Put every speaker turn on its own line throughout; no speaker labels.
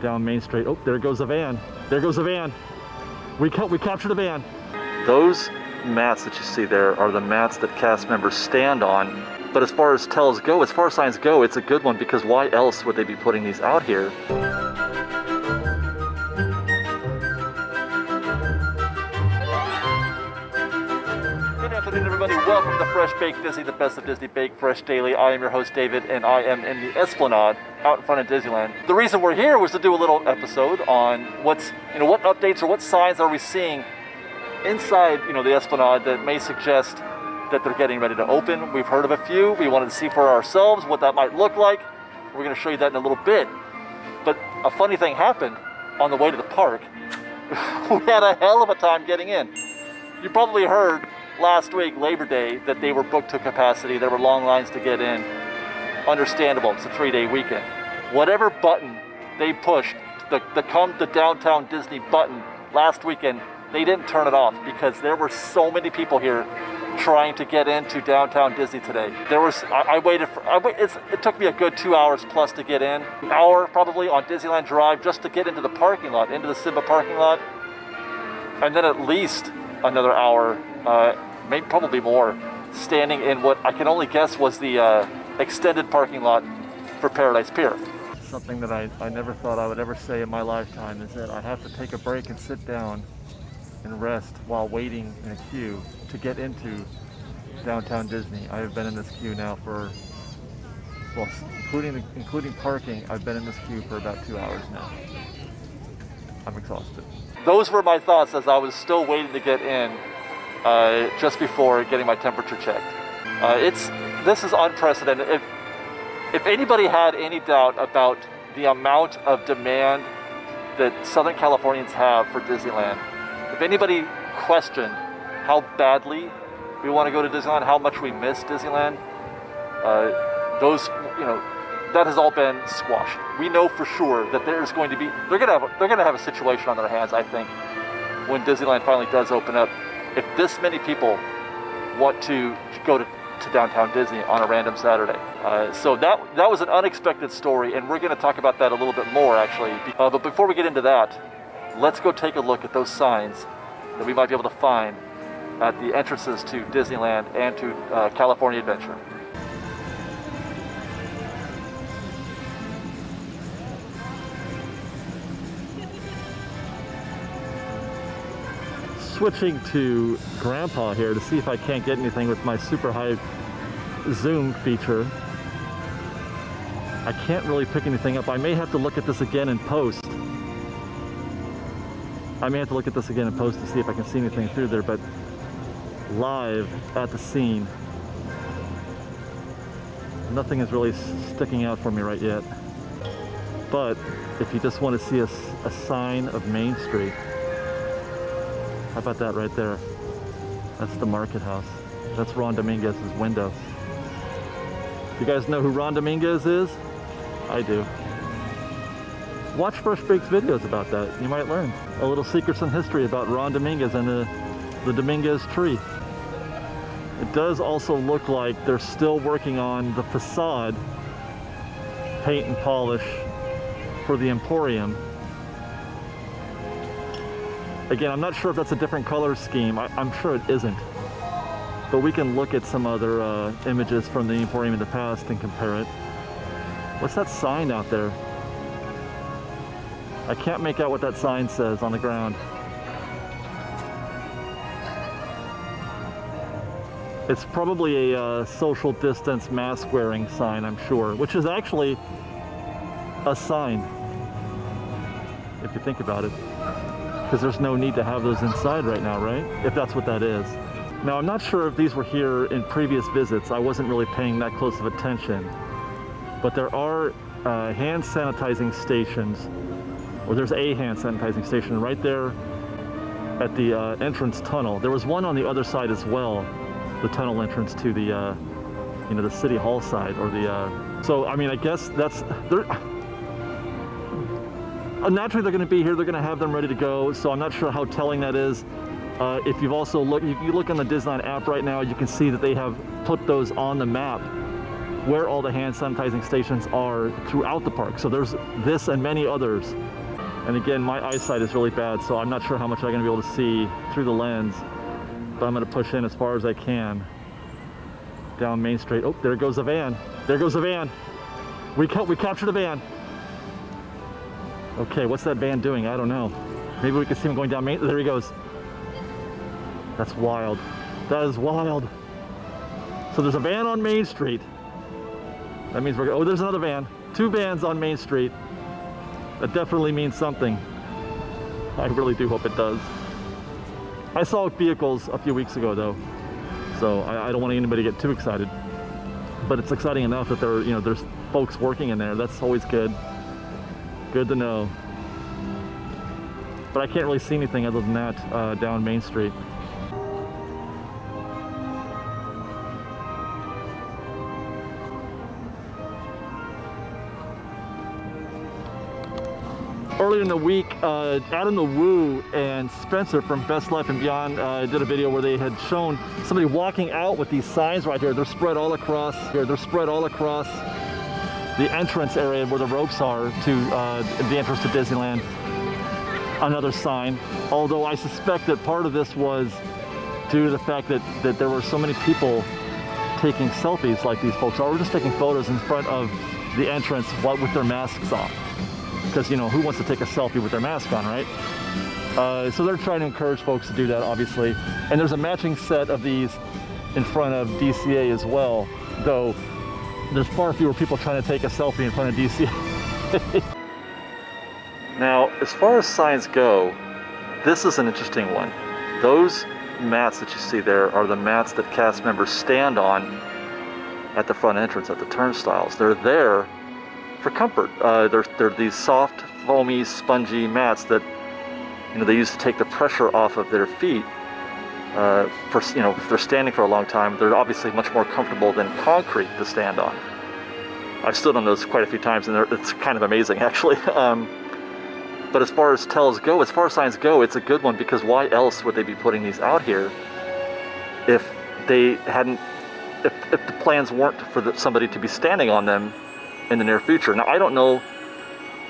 down Main Street. Oh, there goes a van. There goes a van. We captured a van. Those mats that you see there are the mats that cast members stand on. But as far as tells go, as far as signs go, it's a good one, because why else would they be putting these out here? Good afternoon, everybody. Welcome to Fresh Baked Disney, the best of Disney baked fresh daily. I am your host, David, and I am in the Esplanade out in front of Disneyland. The reason we're here was to do a little episode on what updates or what signs are we seeing inside, the Esplanade that may suggest that they're getting ready to open. We've heard of a few. We wanted to see for ourselves what that might look like. We're going to show you that in a little bit. But a funny thing happened on the way to the park. We had a hell of a time getting in. You probably heard last week, Labor Day, that they were booked to capacity. There were long lines to get in. Understandable. It's a 3-day weekend. Whatever button they pushed, the Come to Downtown Disney button last weekend, they didn't turn it off because there were so many people here trying to get into downtown Disney today. It took me a good 2 hours plus to get in. An hour probably on Disneyland Drive just to get into the parking lot, into the Simba parking lot. And then at least another hour, maybe probably more, standing in what I can only guess was the extended parking lot for Paradise Pier. Something that I never thought I would ever say in my lifetime is that I have to take a break and sit down and rest while waiting in a queue to get into downtown Disney. I have been in this queue now for, well, including parking, I've been in this queue for about 2 hours now. I'm exhausted. Those were my thoughts as I was still waiting to get in just before getting my temperature checked. This is unprecedented. If anybody had any doubt about the amount of demand that Southern Californians have for Disneyland, if anybody questioned how badly we want to go to Disneyland, how much we miss Disneyland, that has all been squashed. We know for sure that there's going to be, they're going to have a situation on their hands, I think, when Disneyland finally does open up. If this many people want to go to downtown Disney on a random Saturday. So that was an unexpected story, and we're going to talk about that a little bit more, actually. But before we get into that, let's go take a look at those signs that we might be able to find at the entrances to Disneyland and to California Adventure. Switching to Grandpa here to see if I can't get anything with my super high zoom feature. I can't really pick anything up. I may have to look at this again in post. To see if I can see anything through there, but live at the scene, nothing is really sticking out for me right yet. But if you just want to see a sign of Main Street, how about that right there? That's the Market House. That's Ron Dominguez's window. You guys know who Ron Dominguez is? I do. Watch Fresh Baked's videos about that. You might learn a little secrets in history about Ron Dominguez and the Dominguez tree. It does also look like they're still working on the facade, paint and polish for the Emporium. Again, I'm not sure if that's a different color scheme. I'm sure it isn't. But we can look at some other images from the Emporium in the past and compare it. What's that sign out there? I can't make out what that sign says on the ground. It's probably a social distance mask wearing sign, I'm sure, which is actually a sign, if you think about it. Because there's no need to have those inside right now, right? If that's what that is. Now, I'm not sure if these were here in previous visits. I wasn't really paying that close of attention. But there are hand sanitizing stations, or there's a hand sanitizing station right there at the entrance tunnel. There was one on the other side as well, the tunnel entrance to the, the City Hall side, or the, so, I mean, I guess that's, naturally they're going to be here, they're going to have them ready to go, so I'm not sure how telling that is. If you've also looked, if you look on the Disneyland app right now, you can see that they have put those on the map where all the hand sanitizing stations are throughout the park. So there's this and many others. And again, my eyesight is really bad, so I'm not sure how much I'm gonna be able to see through the lens, but I'm gonna push in as far as I can down Main Street. Oh, there goes a van. There goes a van. We captured a van. Okay, what's that van doing? I don't know. Maybe we can see him going down Main. There he goes. That's wild. That is wild. So there's a van on Main Street. That means oh, there's another van. 2 vans on Main Street. That definitely means something. I really do hope it does. I saw vehicles a few weeks ago though, so I don't want anybody to get too excited. But it's exciting enough that there's folks working in there. That's always good. Good to know. But I can't really see anything other than that down Main Street. Earlier in the week, Adam the Woo and Spencer from Best Life and Beyond did a video where they had shown somebody walking out with these signs right here. They're spread all across here. They're spread all across the entrance area where the ropes are to the entrance to Disneyland. Another sign, although I suspect that part of this was due to the fact that there were so many people taking selfies like these folks are, or just taking photos in front of the entrance with their masks off. Because, who wants to take a selfie with their mask on, right? So they're trying to encourage folks to do that, obviously. And there's a matching set of these in front of DCA as well, though there's far fewer people trying to take a selfie in front of DCA. Now, as far as signs go, this is an interesting one. Those mats that you see there are the mats that cast members stand on at the front entrance, at the turnstiles. They're there for comfort. They're these soft, foamy, spongy mats that they use to take the pressure off of their feet. If they're standing for a long time, they're obviously much more comfortable than concrete to stand on. I've stood on those quite a few times, and it's kind of amazing, actually. But as far as signs go, it's a good one, because why else would they be putting these out here if the plans weren't for somebody to be standing on them in the near future? Now, I don't know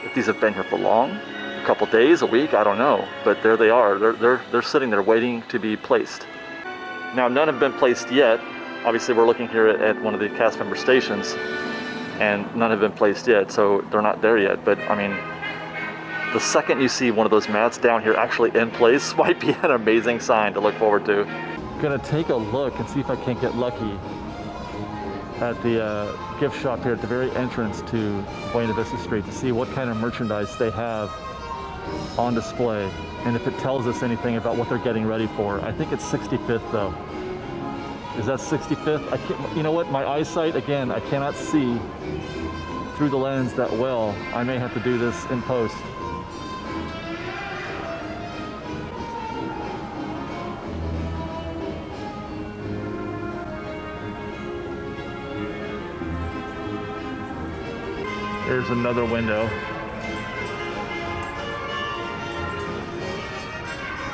if these have been here for long, a couple days, a week, I don't know, but there they are. They're sitting there waiting to be placed. Now, none have been placed yet. Obviously, we're looking here at one of the cast member stations, and none have been placed yet, so they're not there yet. But I mean, the second you see one of those mats down here actually in place might be an amazing sign to look forward to. Gonna take a look and see if I can't get lucky at the gift shop here at the very entrance to Buena Vista Street to see what kind of merchandise they have on display, and if it tells us anything about what they're getting ready for. I think it's 65th though. Is that 65th? I can't, you know what, my eyesight, again, I cannot see through the lens that well. I may have to do this in post. There's another window.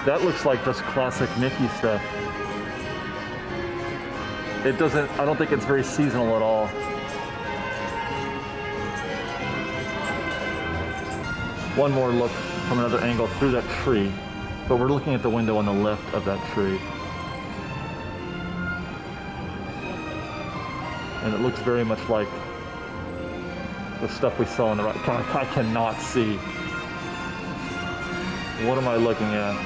That looks like just classic Mickey stuff. I don't think it's very seasonal at all. One more look from another angle through that tree, but we're looking at the window on the left of that tree. And it looks very much like the stuff we saw on the right. I cannot see. What am I looking at?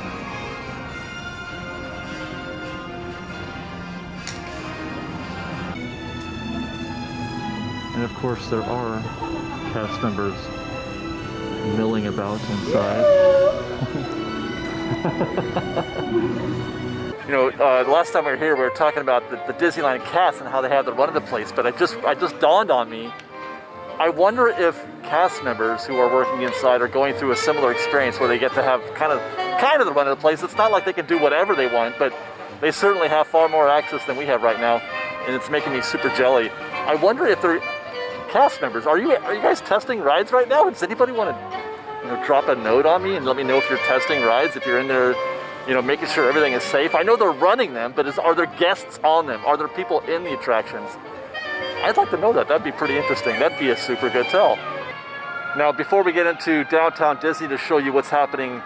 And of course there are cast members milling about inside. The last time we were here, we were talking about the Disneyland cast and how they have the run of the place, but it just dawned on me. I wonder if cast members who are working inside are going through a similar experience where they get to have kind of the run of the place. It's not like they can do whatever they want, but they certainly have far more access than we have right now, and it's making me super jelly. I wonder if they're cast members. Are you guys testing rides right now? Does anybody want to drop a note on me and let me know if you're testing rides, if you're in there, making sure everything is safe? I know they're running them, but are there guests on them? Are there people in the attractions? I'd like to know that. That'd be pretty interesting. That'd be a super good tell. Now, before we get into downtown Disney to show you what's happening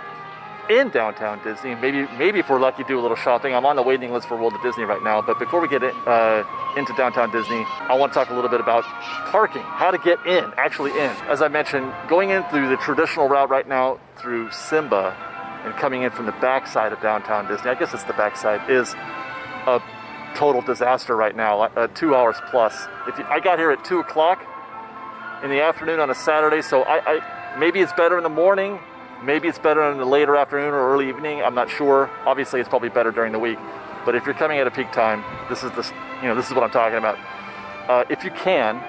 in downtown Disney, maybe if we're lucky, do a little shopping. I'm on the waiting list for World of Disney right now, but before we get into downtown Disney, I want to talk a little bit about parking, how to get in, actually in. As I mentioned, going in through the traditional route right now through Simba and coming in from the backside of downtown Disney, I guess it's the backside, is a total disaster right now, 2 hours plus. I got here at 2 o'clock in the afternoon on a Saturday, so I maybe it's better in the morning, maybe it's better in the later afternoon or early evening, I'm not sure. Obviously it's probably better during the week, but if you're coming at a peak time, this is what I'm talking about. If you can,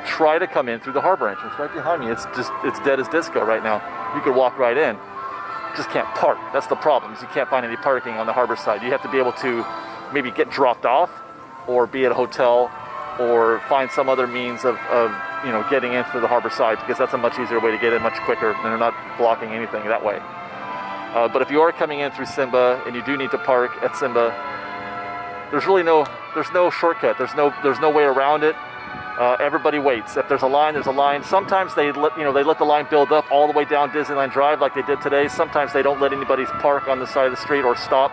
try to come in through the harbor entrance right behind me. It's dead as disco right now. You could walk right in, just can't park. That's the problem, is you can't find any parking on the harbor side. You have to be able to maybe get dropped off or be at a hotel or find some other means of getting in through the harbor side, because that's a much easier way to get in, much quicker, and they're not blocking anything that way. But if you are coming in through Simba and you do need to park at Simba, there's no shortcut. There's no way around it. Everybody waits. If there's a line, there's a line. Sometimes they let the line build up all the way down Disneyland Drive like they did today. Sometimes they don't let anybody park on the side of the street or stop,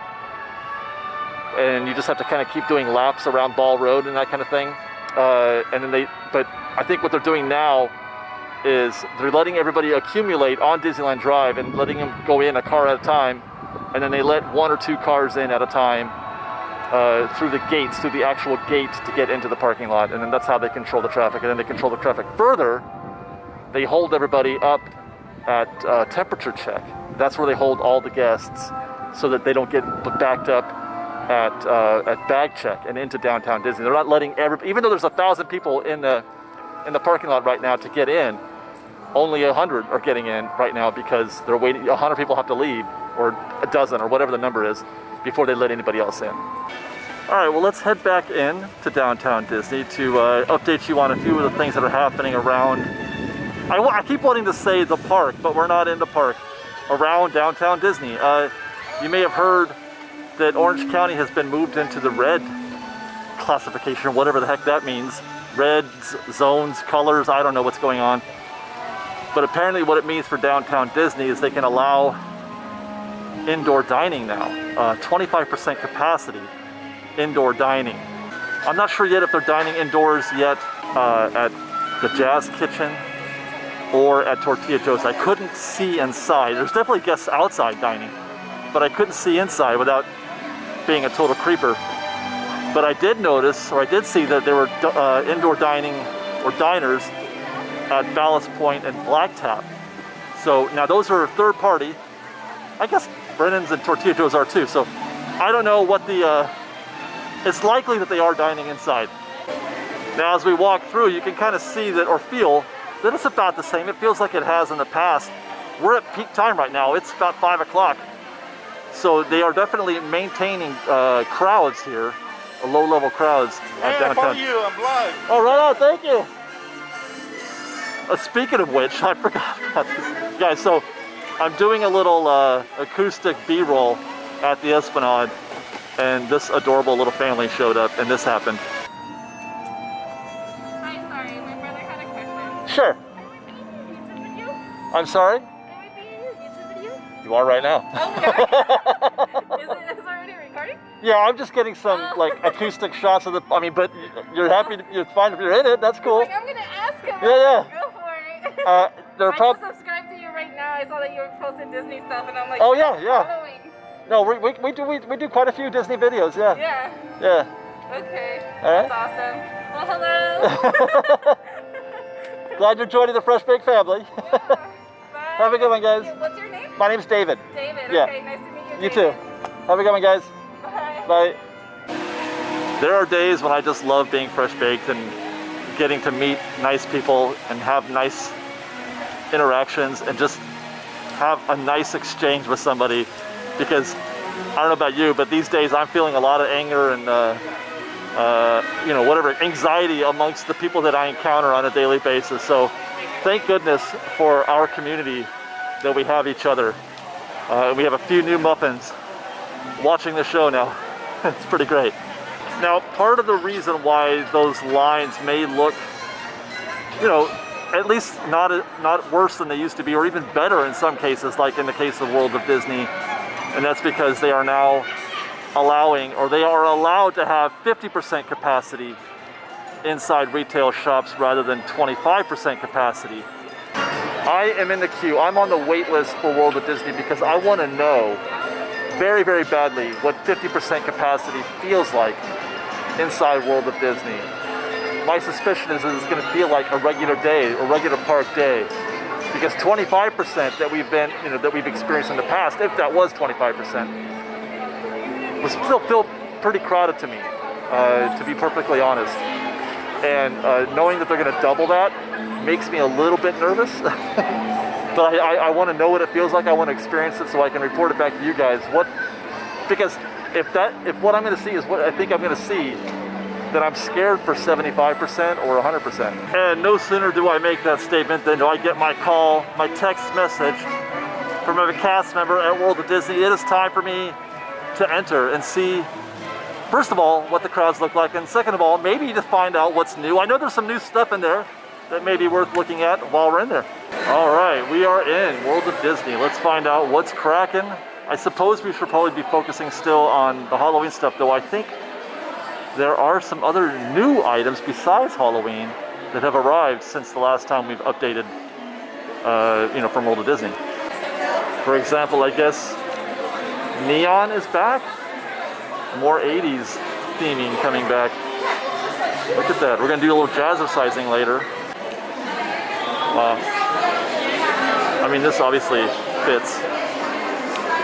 and you just have to kind of keep doing laps around Ball Road and that kind of thing. But I think what they're doing now is they're letting everybody accumulate on Disneyland Drive and letting them go in a car at a time, and then they let 1 or 2 cars in at a time through the actual gate to get into the parking lot, and then that's how they control the traffic. And then they control the traffic further. They hold everybody up at temperature check. That's where they hold all the guests so that they don't get backed up at bag check and into downtown Disney. They're not letting even though there's 1,000 people in the parking lot right now to get in, only 100 are getting in right now because they're waiting. 100 people have to leave, or a dozen, or whatever the number is, before they let anybody else in. All right, well, let's head back in to downtown Disney to update you on a few of the things that are happening around. I keep wanting to say the park, but we're not in the park. Around downtown Disney. You may have heard that Orange County has been moved into the red classification, whatever the heck that means. Reds, zones, colors, I don't know what's going on. But apparently what it means for downtown Disney is they can allow indoor dining now. 25% capacity indoor dining. I'm not sure yet if they're dining indoors yet at the Jazz Kitchen or at Tortilla Joe's. I couldn't see inside. There's definitely guests outside dining, but I couldn't see inside without being a total creeper. But I did notice, or I did see that there were indoor dining or diners at Ballast Point and Black Tap. So now those are third party. I guess Brennan's and Tortilla Joe's are too. So I don't know what it's likely that they are dining inside. Now as we walk through, you can kind of see that, or feel that it's about the same. It feels like it has in the past. We're at peak time right now. It's about 5 o'clock. So they are definitely maintaining crowds here, low-level crowds at downtown.
Hey, I follow you, I'm live.
Oh, right on, thank you. Speaking of which, I forgot about this. Guys, so I'm doing a little acoustic B-roll at the Esplanade, and this adorable little family showed up, and this happened.
Hi, sorry, my brother had a question.
Sure. I'm sorry? You are right now.
Okay. Is it already recording?
Yeah, I'm just getting some like acoustic shots of the. I mean, but you're happy. You're fine if you're in it. That's cool.
Like, I'm gonna ask him.
Yeah.
Go for it.
They're
I just subscribed to you right now. I saw that you were posting Disney stuff, and I'm like,
oh yeah.
Following.
No, we do quite a few Disney videos. Yeah.
Yeah. Okay.
All right.
That's awesome. Well, hello.
Glad you're joining the Fresh Baked family.
Yeah. Bye.
Have a good one, guys.
What's your name?
My name's David.
David.
Yeah.
Okay. Nice to meet you.
You
David.
too. Have a good one, guys.
Bye.
Bye. There are days when I just love being Fresh Baked and getting to meet nice people and have nice interactions and just have a nice exchange with somebody, because I don't know about you, but these days I'm feeling a lot of anger and whatever, anxiety amongst the people that I encounter on a daily basis. So thank goodness for our community that we have each other. We have a few new muffins watching the show now. It's pretty great. Now, part of the reason why those lines may look, you know, at least not worse than they used to be, or even better in some cases, like in the case of World of Disney, and that's because they are now allowing, or they are allowed to have 50% capacity inside retail shops rather than 25% capacity. I am in the queue. I'm on the wait list for World of Disney because I want to know very, very badly what 50% capacity feels like inside World of Disney. My suspicion is that it's going to feel like a regular day, a regular park day, because 25% that we've been, you know, that we've experienced in the past, if that was 25%, was still feel pretty crowded to me, to be perfectly honest. And knowing that they're going to double that makes me a little bit nervous. But I want to know what it feels like. I want to experience it so I can report it back to you guys. Because if what I'm going to see is what I think I'm going to see, then I'm scared for 75% or 100%. And no sooner do I make that statement than do I get my call, my text message from a cast member at World of Disney. It is time for me to enter and see, first of all, what the crowds look like, and second of all, maybe to find out what's new. I know there's some new stuff in there that may be worth looking at while we're in there. All right, we are in World of Disney. Let's find out what's cracking. I suppose we should probably be focusing still on the Halloween stuff, though I think there are some other new items besides Halloween that have arrived since the last time we've updated, you know, from World of Disney. For example, I guess Neon is back. More 80s theming coming back. Look at that. We're going to do a little jazzercising later. I mean, this obviously fits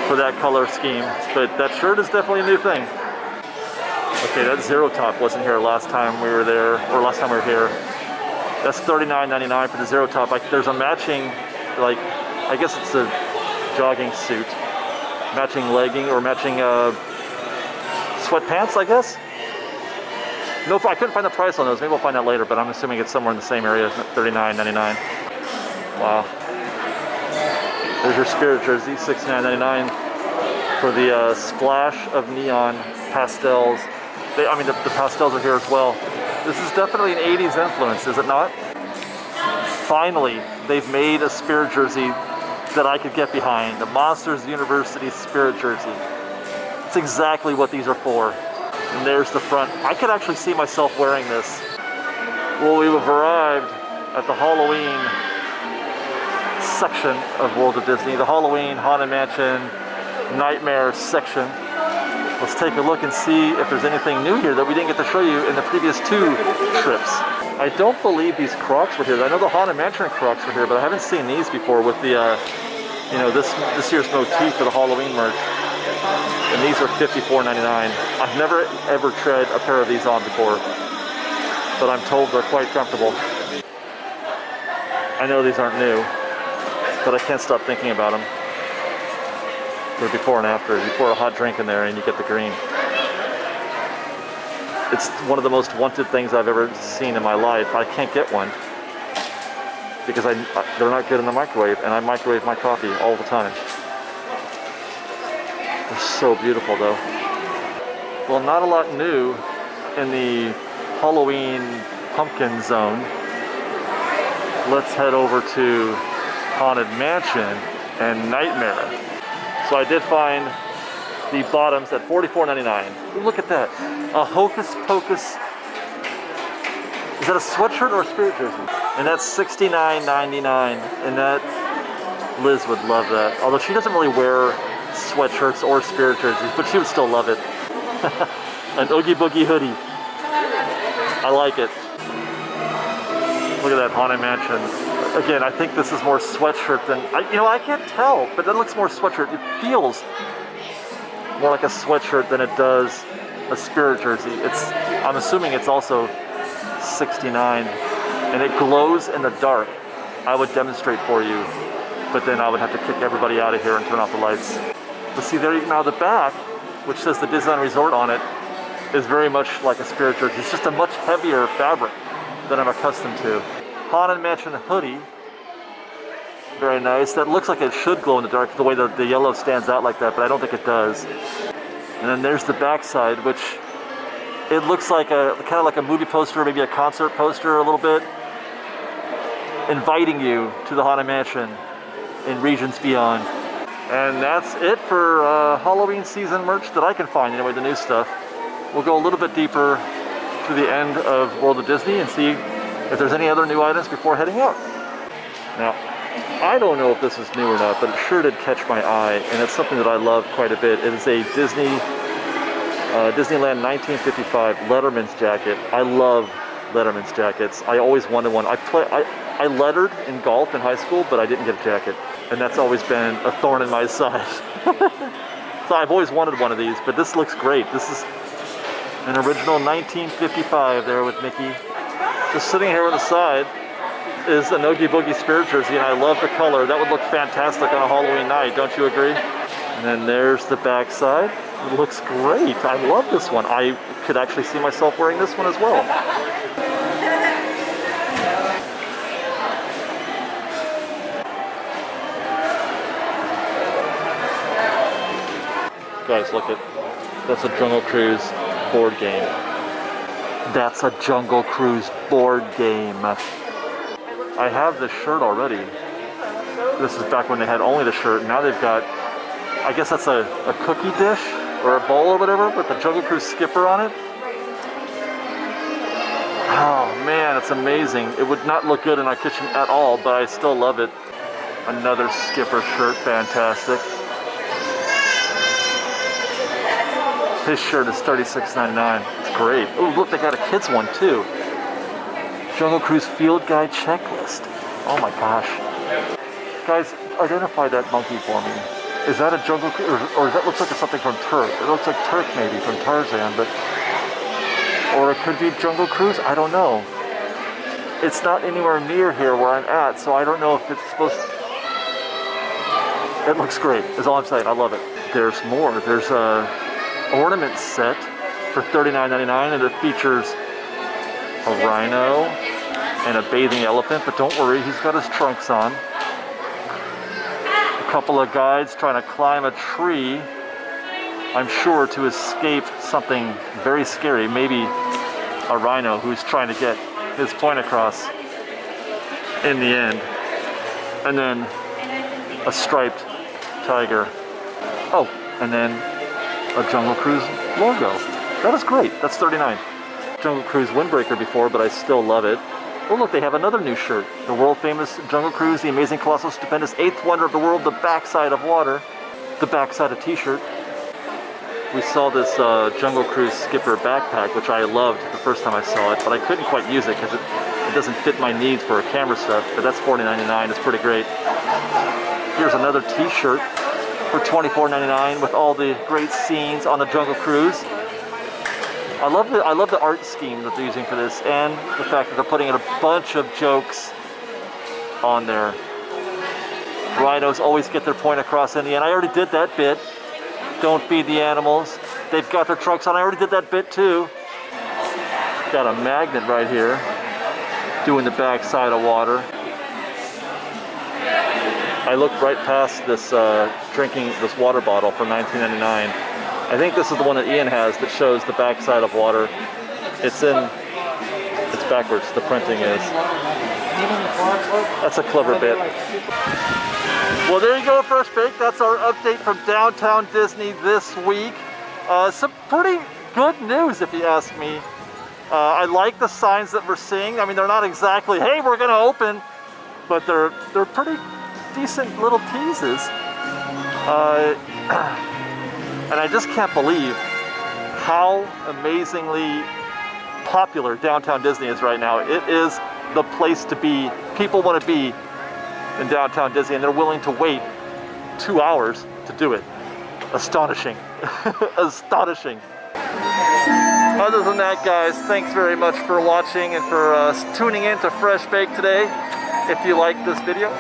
for that color scheme, but that shirt is definitely a new thing. Okay, that Zero Top wasn't here last time we were there, or last time we were here. That's $39.99 for the Zero Top. Like, there's a matching, like, I guess it's a jogging suit, matching legging or matching sweatpants, I guess. No, I couldn't find the price on those. Maybe we'll find out later, but I'm assuming it's somewhere in the same area, $39.99. Wow. There's your Spirit jersey, $69.99 for the splash of neon pastels. I mean, the pastels are here as well. This is definitely an 80s influence, is it not? Finally, they've made a Spirit jersey that I could get behind. The Monsters University Spirit jersey. It's exactly what these are for. And there's the front. I could actually see myself wearing this. Well, we have arrived at the Halloween section of World of Disney. The Halloween Haunted Mansion Nightmare section. Let's take a look and see if there's anything new here that we didn't get to show you in the previous two trips. I don't believe these Crocs were here. I know the Haunted Mansion Crocs were here, but I haven't seen these before with the, you know, this year's motif for the Halloween merch. And these are $54.99. I've never ever tried a pair of these on before, but I'm told they're quite comfortable. I know these aren't new, but I can't stop thinking about them. They're before and after. You pour a hot drink in there and you get the green. It's one of the most wanted things I've ever seen in my life. I can't get one because they're not good in the microwave, and I microwave my coffee all the time. They're so beautiful though. Well, not a lot new in the Halloween pumpkin zone. Let's head over to Haunted Mansion and Nightmare. So I did find the bottoms at $44.99. Look at that. A Hocus Pocus. Is that a sweatshirt or a Spirit jersey? And that's $69.99. And that, Liz would love that. Although she doesn't really wear sweatshirts or Spirit jerseys, but she would still love it. An Oogie Boogie hoodie. I like it. Look at that Haunted Mansion. Again, I think this is more sweatshirt than, you know, I can't tell, but that looks more sweatshirt. It feels more like a sweatshirt than it does a Spirit jersey. I'm assuming it's also $69, and it glows in the dark. I would demonstrate for you, but then I would have to kick everybody out of here and turn off the lights. But see, there you now the back, which says the Disneyland Resort on it, is very much like a Spirit jersey. It's just a much heavier fabric than I'm accustomed to. Haunted Mansion hoodie, very nice. That looks like it should glow in the dark, the way the yellow stands out like that, but I don't think it does. And then there's the back side, which It looks like kind of like a movie poster, maybe a concert poster a little bit, inviting you to the Haunted Mansion in regions beyond. And that's it for Halloween season merch that I can find, anyway, the new stuff. We'll go a little bit deeper to the end of World of Disney and see if there's any other new items before heading out. Now, I don't know if this is new or not, but it sure did catch my eye, and it's something that I love quite a bit. It is a Disneyland 1955 Letterman's jacket. I love Letterman's jackets. I always wanted one. I lettered in golf in high school, but I didn't get a jacket, and that's always been a thorn in my side. So I've always wanted one of these, but this looks great. This is an original 1955 there with Mickey. Just sitting here on the side is a Noogie Boogie Spirit jersey, and I love the color. That would look fantastic on a Halloween night, don't you agree? And then there's the back side. It looks great. I love this one. I could actually see myself wearing this one as well. Guys, look at, that's a Jungle Cruise board game. That's a Jungle Cruise board game. I have this shirt already. This is back when they had only the shirt. Now they've got, I guess that's a cookie dish or a bowl or whatever with the Jungle Cruise skipper on it. Oh man, it's amazing. It would not look good in our kitchen at all, but I still love it. Another skipper shirt, fantastic. His shirt is $36.99. It's great. Oh, look, they got a kid's one too. Jungle Cruise Field Guide Checklist. Oh my gosh. Guys, identify that monkey for me. Is that a Jungle Cruise, or that looks like something from Turk? It looks like Turk maybe, from Tarzan, but... Or it could be Jungle Cruise, I don't know. It's not anywhere near here where I'm at, so I don't know if it's supposed to... It looks great, is all I'm saying, I love it. There's more. There's a ornament set for $39.99, and it features a rhino and a bathing elephant, but don't worry, he's got his trunks on. A couple of guides trying to climb a tree, I'm sure to escape something very scary, maybe a rhino who's trying to get his point across in the end. And then a striped tiger. Oh, and then a Jungle Cruise logo. That is great, that's $39. Jungle Cruise windbreaker before, but I still love it. Oh look, they have another new shirt. The world famous Jungle Cruise, the amazing, colossal, stupendous, eighth wonder of the world, the backside of water. The backside of t-shirt. We saw this Jungle Cruise skipper backpack, which I loved the first time I saw it, but I couldn't quite use it because it doesn't fit my needs for camera stuff, but that's $40.99, it's pretty great. Here's another t-shirt for $24.99 with all the great scenes on the Jungle Cruise. I love the art scheme that they're using for this, and the fact that they're putting in a bunch of jokes on there. Rhinos always get their point across in the end. I already did that bit. Don't feed the animals. They've got their trucks on. I already did that bit too. Got a magnet right here, doing the backside of water. I looked right past this drinking this water bottle for $19.99. I think this is the one that Ian has that shows the backside of water. It's backwards, the printing is. That's a clever bit. Well, there you go, Fresh Bake. That's our update from Downtown Disney this week. Some pretty good news, if you ask me. I like the signs that we're seeing. I mean, they're not exactly, hey, we're gonna open, but they're pretty decent little teases. And I just can't believe how amazingly popular Downtown Disney is right now. It is the place to be. People want to be in Downtown Disney, and they're willing to wait 2 hours to do it. Astonishing. Astonishing. Other than that, guys, thanks very much for watching and for tuning in to Fresh Bake today. If you like this video,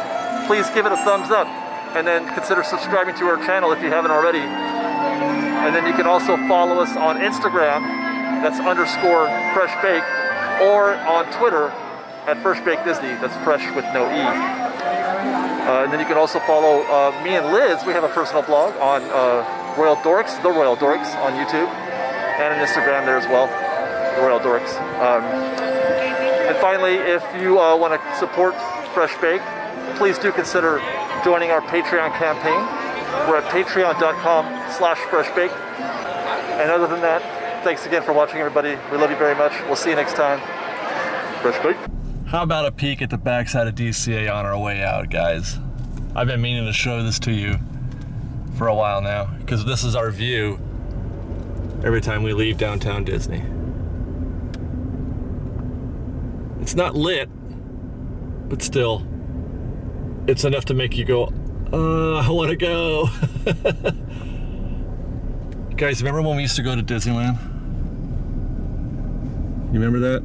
please give it a thumbs up, and then consider subscribing to our channel if you haven't already. And then you can also follow us on Instagram, that's _FreshBake, or on Twitter at Fresh Bake Disney, that's fresh with no E. And then you can also follow me and Liz. We have a personal blog on Royal Dorks, The Royal Dorks on YouTube, and an Instagram there as well. Royal Dorks. And finally, if you want to support Fresh Baked, please do consider joining our Patreon campaign. We're at patreon.com/freshbaked. And other than that, thanks again for watching, everybody. We love you very much. We'll see you next time. Fresh Baked. How about a peek at the backside of DCA on our way out, guys? I've been meaning to show this to you for a while now, because this is our view every time we leave downtown Disney. It's not lit, but still, it's enough to make you go, I want to go. Guys, remember when we used to go to Disneyland? You remember that?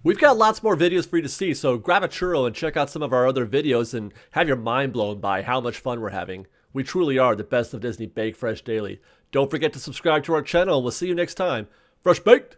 We've got lots more videos for you to see, so grab a churro and check out some of our other videos and have your mind blown by how much fun we're having. We truly are the best of Disney Bake Fresh Daily. Don't forget to subscribe to our channel, and we'll see you next time. Fresh Baked!